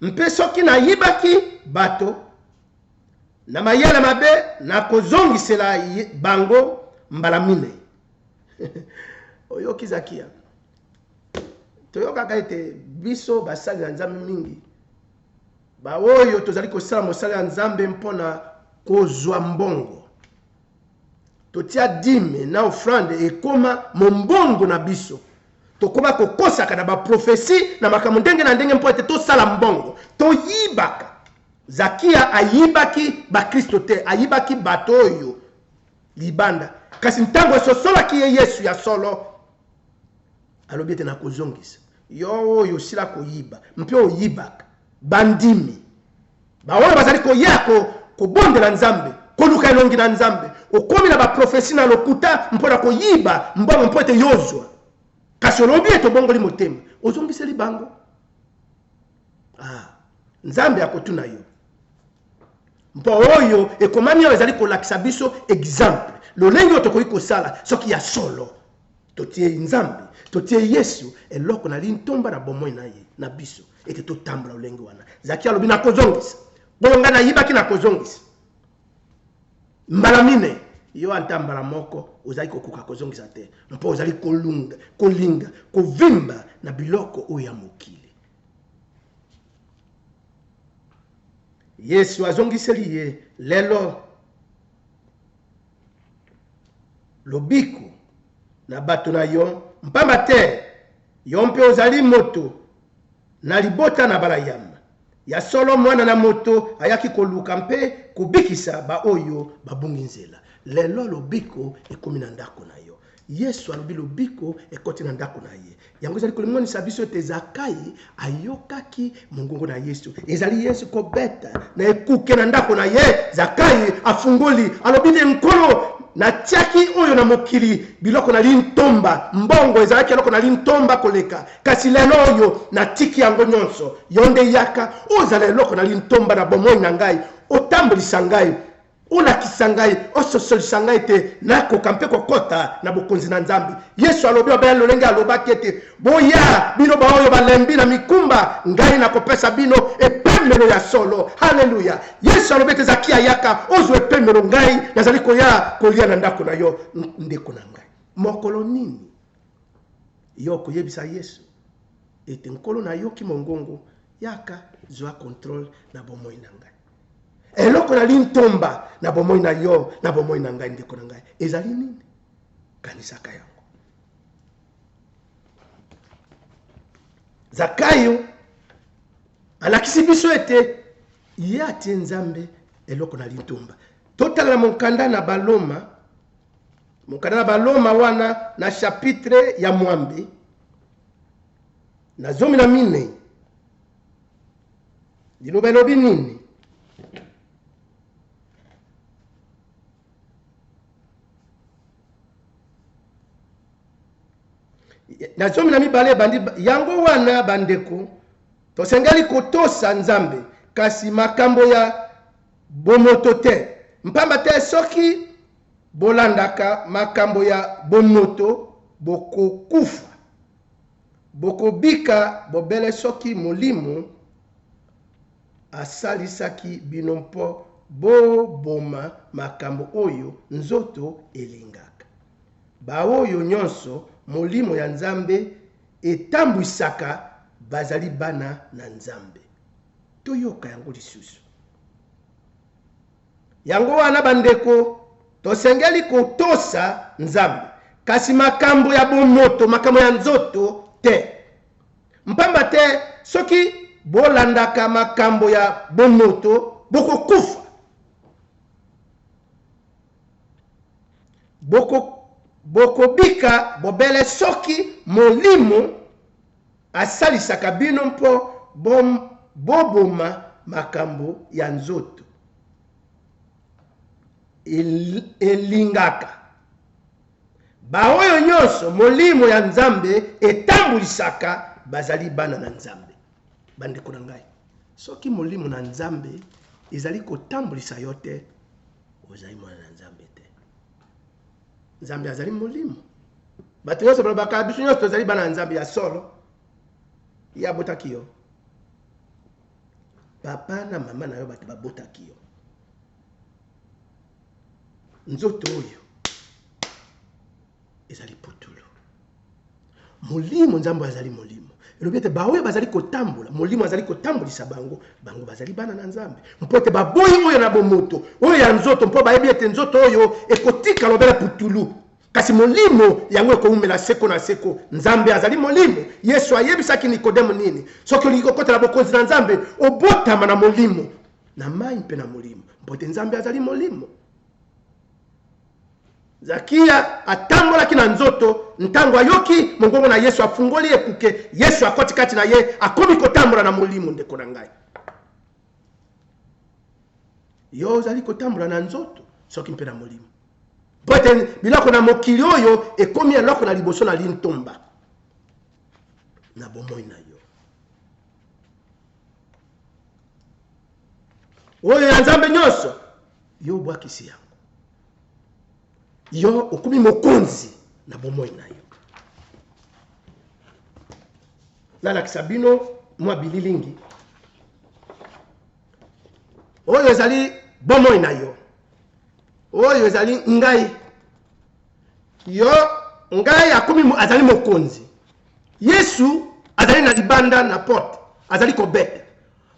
Mpe soki na yibaki bato na mayele mabe na kozongisela bango mbala mine. Oyoki Zakia. Toyoka ete biso basali na Nzambe mingi. Ba oyo tozali kosala mosala ya Nzambe mpona kozwa mbongo. Totia dime na offrande ekoma mombongo na biso. Tokoma kokosaka na ba prophétie na makambo ndenge na ndenge mpo ete tosala mbongo. Toyibaka. Zakia ayibaki ba Kristo te, ayibaki bato oyo libanda. Kasi ntango esosolaki ye Yesu ya solo, alobi ete na kozongisa. Yo oyo sila koyiba, mpe oyibaka. Bandimi. Baoyo bazali koya kobondela Nzambe, koluka elongi na Nzambe. Okomi na ba prophétie na lokuta mpona koyiba mbongo mpo ete yozwa. Kasi olobi ete obongoli motema, ozongiseli bango. Nzambe akotuna yo. Mpo oyo ekomami oyo ezali kolakisa biso exemple. Lolenge oyo tokoki kosala soki ya solo. Totie Nzambe, totie Yesu eloko na lintomba na bomoi na ye na biso ete totambola lolenge wana. Zakia alobi na kozongisa. Bonga na yibaki na kozongisa. Mbala mine yo antambala moko ozali kokuka kozongisa te. Mpo ozali kolinga, kovimba na biloko oyo ya mokili. Yesu azongiseli ye lelo lobiko na bato na yo mpamba te yo mpe ozali moto na libota na balayama ya solo mwana na moto ayaki koluka mpe kubikisa ba oyo babungi nzela. Lelo lobiko ekomi na ndako na yo. Yesu alobi lobiko ekoti na ndako na ye. Yango ezali kolimonisa biso ete Zakai ayokaki mongongo na Yesu. Ezali Yesu kobeta na ekuke na ndako na ye. Zakai afungoli alobi ne nkolo na tiaki oyo na mokili biloko na lintomba mbongo ezalaki eloko na lintomba koleka. Kasi lelo oyo na tiki yango nyonso yonde yaka ozala eloko na lintomba na bomoi na ngai. Otambolisa ngai, olakisa ngai, ososolisa ngai te nakoka mpe kokota na bokonzi na Nzambe. Yesu alobi obe lolenge alobaki ete boya bino baoyo balembi na mikumba ngai nakopesa bino epemelo ya solo. Haleluya. Yesu alobi ete Zakia yaka ozwa epemelo ngai nazali koya kolia na ndako na yo ndeko na ngai. Mokolo nini yo koyebisa Yesu ete nkolo na yo ki mongongo yaka zwa control na bomoi na ngai. Eloko na lintomba na bomoi na yo na bomoi na ngai ndeko na ngai ezali nini? Kanisa ka yango. Zakayo alakisi biso ete ye atie Nzambe eloko na lintomba. Totala na mokanda na Baloma, mokanda na Baloma wana na chapitre ya mwambi na 14 liloba elobi nini? Na zomi na mibale bandi yango wana bandeko tosengeli kotosa Nzambe kasi makambo ya bomoto te. Mpamba te soki bolandaka makambo ya bomoto bokokufa, bokobika bobele soki molimo asalisaki bino mpo boboma makambo oyo nzoto elingaka. Baoyo nyonso molimo ya Nzambe etambwisaka bazali bana na Nzambe. Toyoka yango lisusu. Yango wana bandeko tosengeli kotosa Nzambe kasi makambo ya bomoto, makambo ya nzoto te. Mpamba te soki bolandaka makambo ya bomoto bokokufa, bokobika bobele soki molimo asalisaka bino mpo boboma makambo ya nzoto elingaka baoyo nyonso molimo ya nzambe etambulisaka bazali bana na nzambe. Bandeko na ngai, soki molimo na nzambe ezali kotambulisa yo te, ozali mwana na nzambe te. Nzambe azali molimo. Bato nyonso balobaka biso nyonso tozali bana na nzambe ya solo. Ya botaki yo. Papa na mama na yo bato babotaki yo. Nzoto oyo ezali putulu. Molimo nzambe azali molimo. Elobete baoyo bazali kotambola, molimo azali kotambulisa bango, bango bazali bana na nzambe. Mpote baboyi oyo na bomoto, oyo ya nzoto mpo bayebi ete nzoto oyo ekotika lobela putulu. Kasi molimo yango ekoumela seko na seko. Nzambe azali molimo. Yesu ayebisaki Nikodemo nini? Soki olingi kokotela bokonzi na nzambe, obotama na molimo. Na mai mpe na molimo. Mpote nzambe azali molimo. Zakia atambolaki na nzoto, ntango ayoki mongongo na Yesu afungoli ekuke, Yesu akoti kati na ye, akomi kotambola na molimo ndeko na ngai. Yo ozali kotambola na nzoto, soki mpe na molimo. Bote biloko na mokili oyo ekomi eloko na liboso na lintomba. Na bomoi na yo. Oyo ya nzambe nyonso, yo bwakisi yango. Yo okumi mokonzi na bomoi na yo. Nalakisa bino mwa bililingi. Oyo ezali bomoi na yo. Oyo ezali ngai. Yo ngai akumi azali mokonzi. Yesu azali na libanda na porte. Azali kobeta.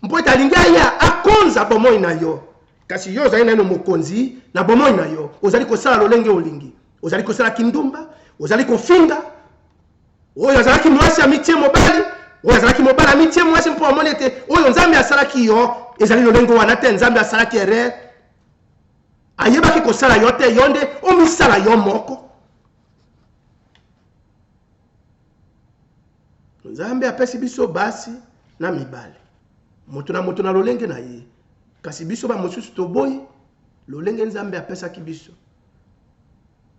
Mpote alingi aya akonza bomoi na yo. Kasi yo ozali nano mokonzi na bomoi na yo. Ozali kosala lolenge olingi. Ozali kosala kindumba. Ozali kofinga. Oyo azalaki mwasi amitie mobali. Oyo azalaki mobali amitie mwasi mpo amonete. Oyo nzambe asalaki yo. Ezali lolenge wana te nzambe asalaki ere. Ayebaki kosala yo te yonde omisala yo moko. Nzambe apesi biso basi na mibale. Moto na lolenge na ye. Kasi biso ba mosusu toboyi lolenge nzambe apesaki biso.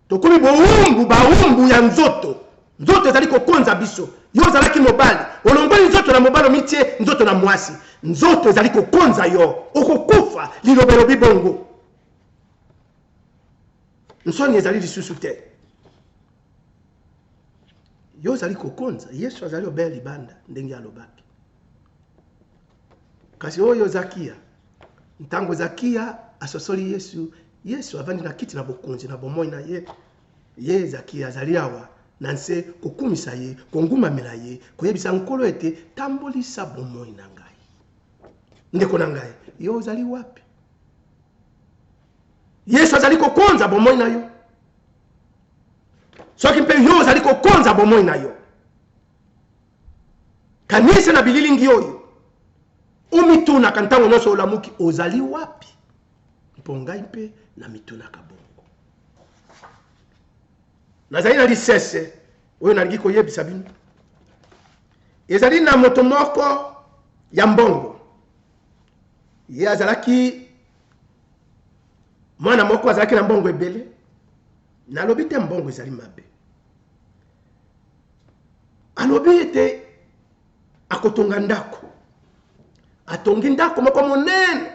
Tokomi baumbu ya nzoto. Nzoto ezali kokonza biso. Yo zalaki mobali. Olongoli nzoto na mobali mitie nzoto na mwasi. Nzoto ezali kokonza yo. Okokufa lilobelo bibongo. Nsoni ezali lisusu te. Yo zali kokonza. Yesu azali obea libanda ndenge alobaki. Kasi oyo Zakia. Ntango Zakia asosoli Yesu. Yesu avandi na kiti na bokonzi na bomoi na ye. Ye Zakia azali awa. Nanse kokumisa ye. Kongumamela ye. Koyebisa nkolo ete tambolisa bomoi na ngai. Ndeko na ngai. Yo azali wapi? Yesu azali kokonza bomoi na yo. Soki mpe yo azali kokonza bomoi na yo. Kanisa na bililingi oyo. Omituna kantango nyonso olamuki ozali wapi? Mpongai mpe na mituna kabongo. Nazali na lisese oyo nalingi koyebisa bino. Ezali na moto moko ya mbongo. Ye azalaki mwana moko azalaki na mbongo ebele. Nalobi te mbongo ezali mabe. Alobi ete akotonga ndako. Atongi ndako moko monene.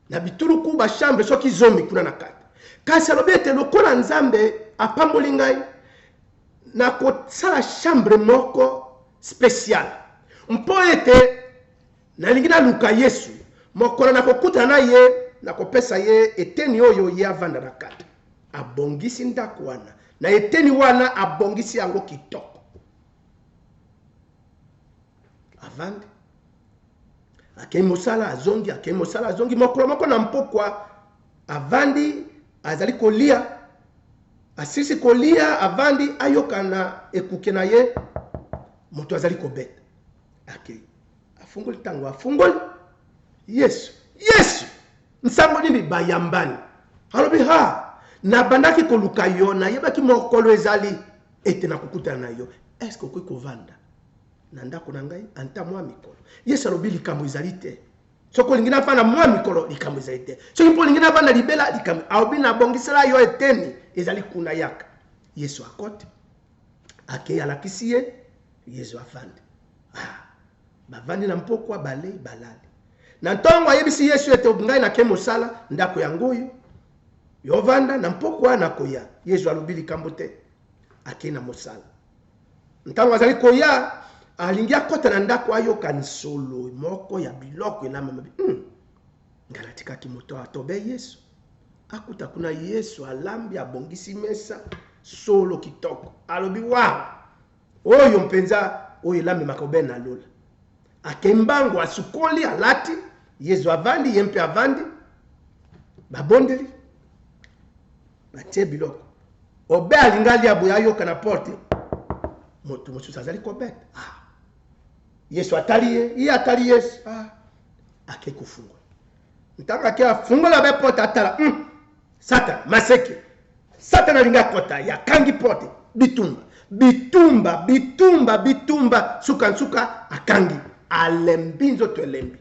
Na bituluku ba chambre soki zomi kuna na kati. Kasi alobi ete lokola nzambe apamboli ngai na kosala chambre moko spécial. Mpo ete nalingi naluka Yesu mokolo na kokuta na ye na kopesa ye eteni oyo ye avanda na kati. Abongisi ndako wana. Na eteni wana abongisi yango kitoko. Avandi. Akei mosala azongi mokolo moko na mpokwa. Avandi azali kolia. Asisi kolia avandi ayoka na ekuke na ye. Moto azali kobeta. Akei. Afungoli tango afungoli. Yesu. Nsango nini bayambani. Alobi ha. Na bandaki koluka yo na yebaki mokolo ezali ete na kukuta na yo. Est-ce que kovanda? na ndako na ngai anta mwa mikolo. Yesu alobi likambo ezali te. Soko lingina fana mwa mikolo likambo ezali te. Soki mpo lingina fana libela likambo alobi na bongisela yo eteni ezali kuna yaka. Yesu akote akei alakisi ye Yesu afandi. Bavandi na mpokwa bale balali. Na ntongo ayebisi Yesu ete ngai na ke mosala ndako yango oyo yovanda na mpokwa na koya. Yesu alobi likambo te akei na mosala. Ntango azali koya alingi akota na ndako ayoka nsolo moko ya biloko elama mabi. Ngala tikaki moto atobe Yesu. Akuta kuna Yesu alambi abongisi mesa solo kitoko. Alobi wa oyo mpenza oyo elame makobe na lola. Akembango asukoli alati Yesu avandi yempe avandi babondeli batie biloko. Obe alingali aboya yoka na porte. Moto mosusu azali kobeta. Yesu ataliye, iye atali Yesu. Ake kufungola. Ntaka ke afungola be porte atala. Satan maseke. Satan alinga kota ya kangi porte bitumba suka akangi alembi nzoto elembi.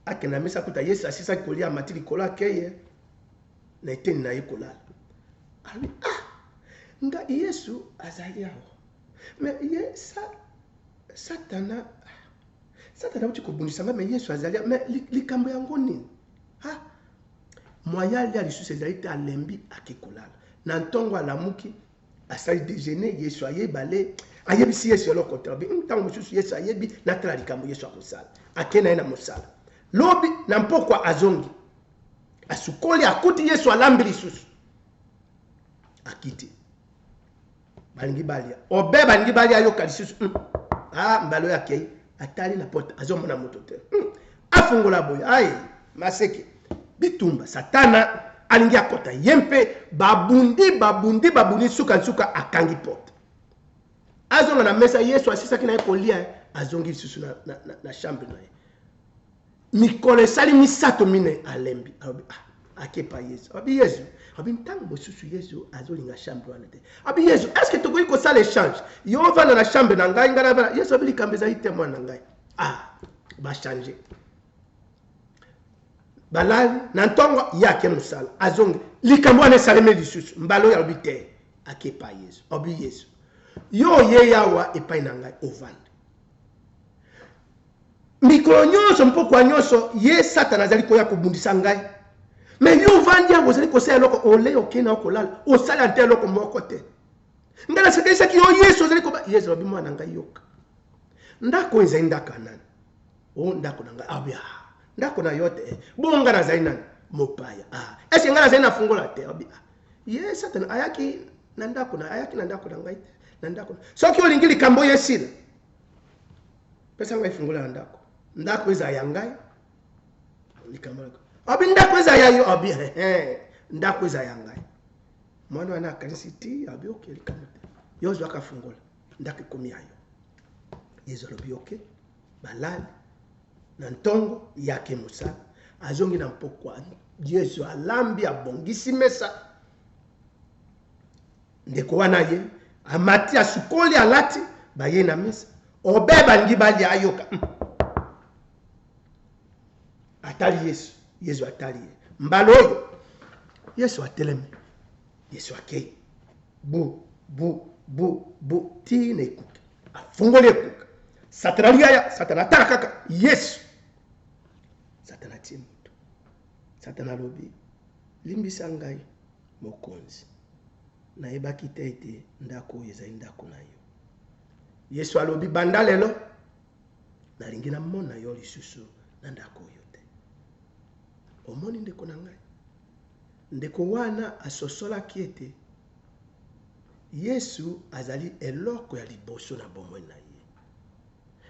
Ake na mesa kuta Yesu asisa kolia matili kola keye na eteni na yekola. Ali nga Yesu azali aho. Mais Satana uti kubunisa mais Yesu azali mais likambo yango nini? Moyali alisusu ezali alembi akekolala. Na ntongo alamuki asali déjeuner Yesu ayebale ayebisi Yesu eloko te. Ntango mosusu Yesu ayebi natala likambo Yesu akosala. Akena na mosala. Lobi na mpokwa azongi. Asukoli akuti Yesu alambi lisusu. Akiti. Balingi balia. Obe balingi balia yoka lisusu. Mbalo yake atali na porte azomona moto te. Afungola boya. Maseke. Bitumba Satana alingi akota yempe babundi suka akangi porte. Azonga na mesa Yesu asisa kina kolia azongi lisusu na chambre na ye. Mikole sali misato mine alembi. Akepa Yesu. Abi Yesu. Abi ntango susu Yesu azolinga chambre wana te. Abi Yesu, est-ce que tokoki ko sala échange? Yo vana na chambre na ngai ngana vana. Yesu abi likambeza ite mwana ngai. Ba changer. Balali na ntongo yake musala. Azongi likambo wana saleme lisusu. Mbalo ya obite. Akepa Yesu. Abi Yesu. Yo ye yawa epai na ngai ovanda. Mikolo nyonso mpokwa nyonso ye Satana azali koya kobundisa ngai. Mais yo vandi yango zali kosala loko ole okena okolala osala nte loko moko te. Ndala sekesa ki yo Yesu zali ko Yesu lobi mwana ngai yoka. Ndako ezali ndaka nani? Ndako na ngai abia. Ndako na yote bonga na zali nani? Mopaya. Esi ngana zali na fungola te abia. Ye Satana ayaki na ndako na ngai na ndako. Soki olingi likambo yesila. Pesa ngai fungola na ndako. Ndako eza yangai. Likambo lako. Abi ndako eza yayo abi ndako eza yangai. Mwana wana akanisiti abi okay likambo. Yozo akafungola. Ndako komi yayo. Yesu alobi okay. Balali na ntongo yake musala. Azongi na mpokwa. Yesu alambi abongisi mesa. Ndeko wana ye amati asukoli alati baye na mesa. Obeba ngi bali ayoka. Atali Yesu atali. Mbalo oyo Yesu atelemi. Yesu akei. Bu tine ekuka. Afungoli ekuka. Satana atala kaka Yesu. Satana tie moto. Satana lobi limbisa ngai mokonzi. Na ebaki te ete ndako ezali ndako na yo. Yesu alobi banda lelo nalingi na mona yo lisusu na ndako yo te. Omoni ndeko na ngai. Ndeko wana asosola kiete. Yesu azali eloko ya liboso na bomoi na ye.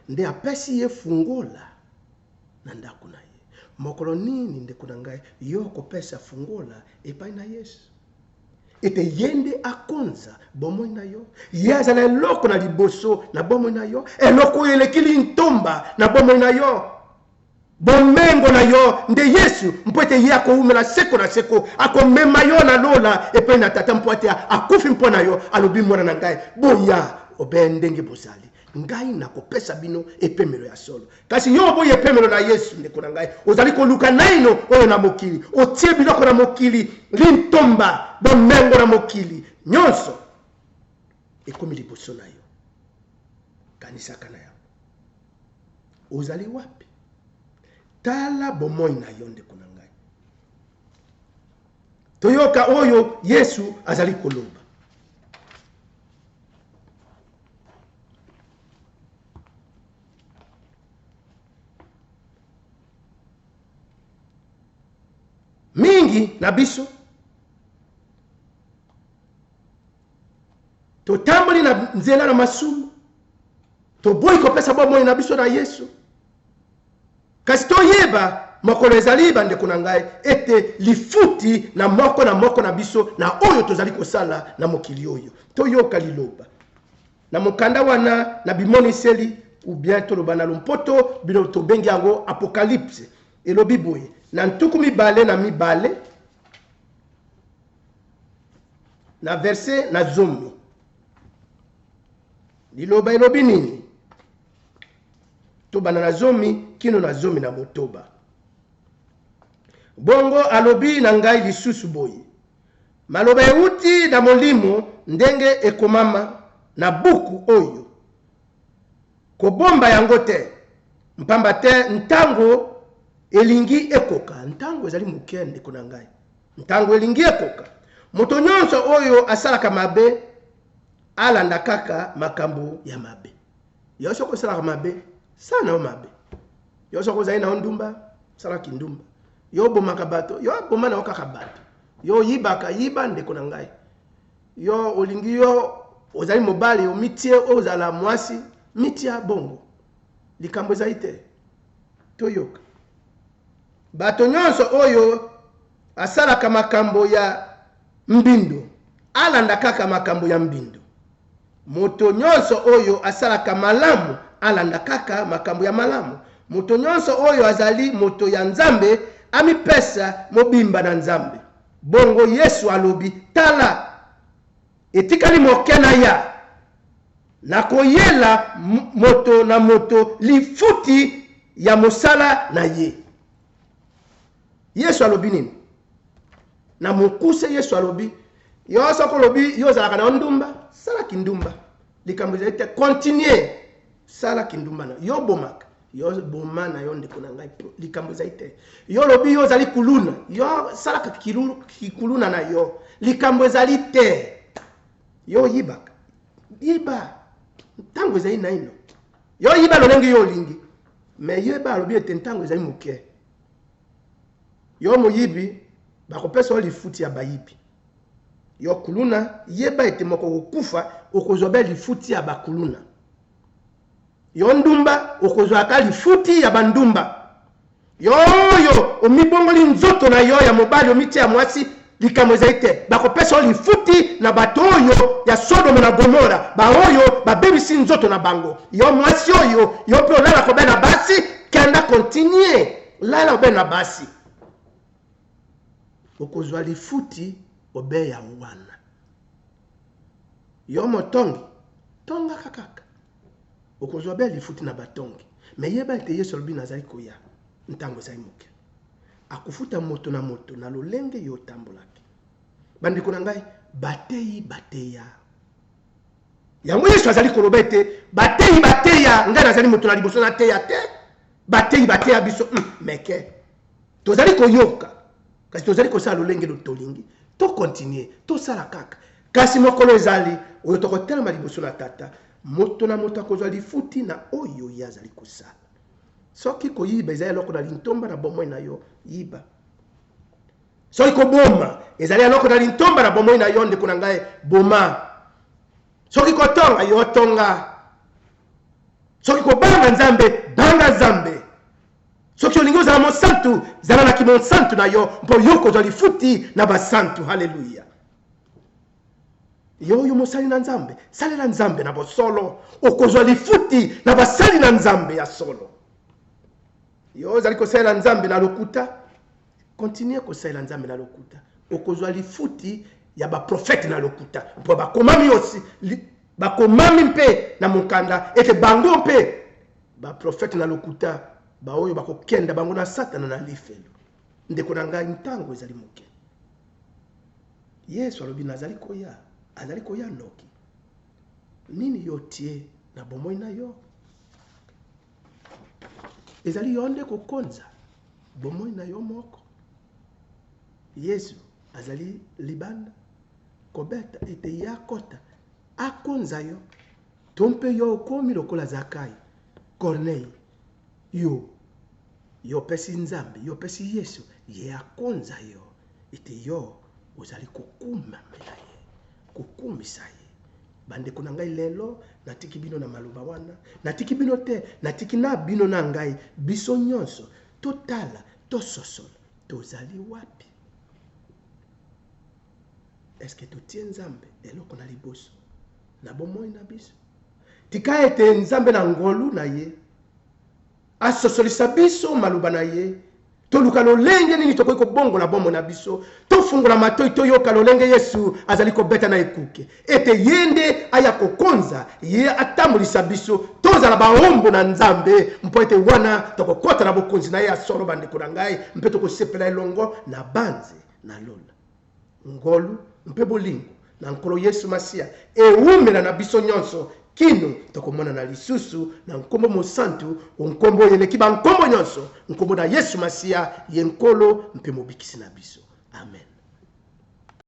Nde apesi ye fungola na ndako na ye. Mokolo nini ndeko na ngai yo kopesa fungola epai na Yesu. Ete yende akonza bomoi na yo. Ye azala eloko na liboso na bomoi na yo. Eloko elekili ntomba na bomoi na yo. Bomengo na yo nde Yesu mpwete ye akoumela seko na seko akomema yo na lola epena tata mpwete akufi mpona yo alobi mwana na ngai boya obe ndenge bozali ngai nakopesa bino epemelo ya solo. Kasi yo boye epemelo na Yesu ndeko na ngai, ozali koluka naino oyo na mokili, otie biloko na mokili, lintomba bomengo na mokili nyonso ekomi liboso na yo. Kanisaka na yo ozali wapi? Tala bomoi na yo ndeko na ngai. Toyoka oyo Yesu azali koloba. Mingi na biso totamboli na nzela na masumu, toboyi kopesa bomoi na biso na Yesu. Kasi toyeba mokolo ezali bandeko na ngai ete lifuti na moko na biso na oyo tozali kosala na mokili oyo. Toyoka liloba na mokanda wana na bimoniseli ou bien toloba na lompoto bino tobengi yango apocalypse. Elobi boye na ntuku mibale na mibale na verse na zomi. Liloba elobi nini? Toba na zomi kino na zomi na motoba. Bongo alobi na ngai lisusu boye. Maloba euti na molimo ndenge ekomama na buku oyo. Kobomba yango te. Mpamba te ntango elingi ekoka. Ntango ezali mukende kuna ngai. Ntango elingi ekoka. Moto nyonso oyo asalaka mabe alanda kaka makambo ya mabe. Yo soko salaka mabe sana o mabe. Yo soko zai na ndumba sala kindumba. Yo bomaka bato, yo bomana okaka bato. Yo yibaka yiba ndeko na ngai. Yo olingi yo ozali mobali omitie ozala mwasi mitia bongo. Likambo zaite. Toyoka. Bato nyonso oyo asalaka makambo ya mbindo alanda kaka makambo ya mbindo. Moto nyonso oyo asalaka malamu alanda kaka makambo ya malamu. Moto nyonso oyo azali moto ya Nzambe amipesa mobimba na Nzambe. Bongo Yesu alobi tala etikali mokena ya nakoyela moto na moto lifuti ya mosala na ye. Yesu alobi nini? Na mokuse Yesu alobi yo soko lobi yo zalaka na ndumba sala kindumba. Likambo zaite continue sala kindumba na yo bomaka. Yo bomana yo ndeko na ngai likambo zaite. Yo lobi yo zali kuluna yo sala kikuluna na yo. Likambo zali te. Yo yibaka. Yiba. Ntango zali na ino. Yo yiba lonenge yo lingi. Me yeba lobi ete ntango zali muke. Yo moyibi bakopesa lifuti ya bayibi. Yo kuluna yeba ete moko okufa okozoba lifuti ya bakuluna. Yo ndumba okozwaka lifuti ya bandumba. Yo omibongoli nzoto na yo ya mobali omiti ya mwasi likambo zaite bakopesa lifuti na bato oyo ya Sodoma na Gomora ba oyo babebisi nzoto na bango. Yo mwasi oyo yo pe olala ko bena basi kanda continue lala obena basi. Okozwa lifuti obe ya wana. Yo motongi tonga kakaka. Okozwa be lifuti na batongi. Me yeba ete Yesu lobi nazali koya ntango zai moke. Akufuta moto na lolenge yo tambolaki. Bandiko na ngai bateya. Yango Yesu azali koloba ete bateya ngai nazali moto na liboso na teya te. Bateya biso meke. Tozali koyoka. Kasi tozali kosala lolenge do tolingi. To continue, to sala kaka. Kasi mokolo ezali oyo tokotela liboso na tata. Moto na moto akozwa lifuti na oyo yazali kosala. Soki koyiba ezali eloko na lintomba na bomoi na yo yiba. Soki koboma ezali eloko na lintomba na bomoi na yo ndeko na ngai boma. Soki kotonga yo tonga. Soki kobanga Nzambe banga Nzambe. Soki olingi ozala mosantu zala na kimonsantu na yo mpo yo kozwa lifuti na basantu. Haleluya. Yo mosali na Nzambe salela Nzambe na bosolo okozwa lifuti na basali na Nzambe ya solo. Yo zali kosalela Nzambe na lokuta continue kosalela Nzambe na lokuta okozwa lifuti ya ba prophète na lokuta mpo bakomami aussi bakomami mpe na mokanda ete bango mpe baprofete na lokuta baoyo bakokenda bango na satana na lifelo. Ndeko na ngai ntango ezali moke. Yesu alobi nazali koya noki. Nini yo tie na bomoi na yo? Ezali yonde kokonza bomoi na yo moko. Yesu azali libanda kobeta ete ya kota akonza yo. Tompe yo okomi lokola Zakai, Corneille, yo pesi nzambe, yo pesi Yesu, ye akonza yo. Ete yo ozali kokuma melaye, kokumisa ye. Bandeko na ngai lelo natiki bino na maloba wana, natiki bino te, natiki na bino na ngai, biso nyonso totala, tososola, tozali wapi? Est-ce que totie nzambe eloko na liboso na bomoi na biso? Tika ete nzambe na ngolu na ye asosolisa biso maloba na ye, toluka lolenge nini tokoki kobongola bomoi na biso, tofungola matoi toyoka lolenge Yesu azali kobeta na ekuke, ete yende aya kokonza ye atambulisa biso tozala baombo na nzambe mpo ete wana tokokota na bokonzi na ye asolo. Bandeko na ngai mpe tokosepela elongo na banze na lola ngolu mpe bolingo na nkolo Yesu Masia ewumela na biso nyonso kino tokomona na lisusu na nkombo mosantu onkombo yeleki ba nkombo nyonso nkombo na Yesu Masia ye nkolo mpe mobikisi na biso. Amen.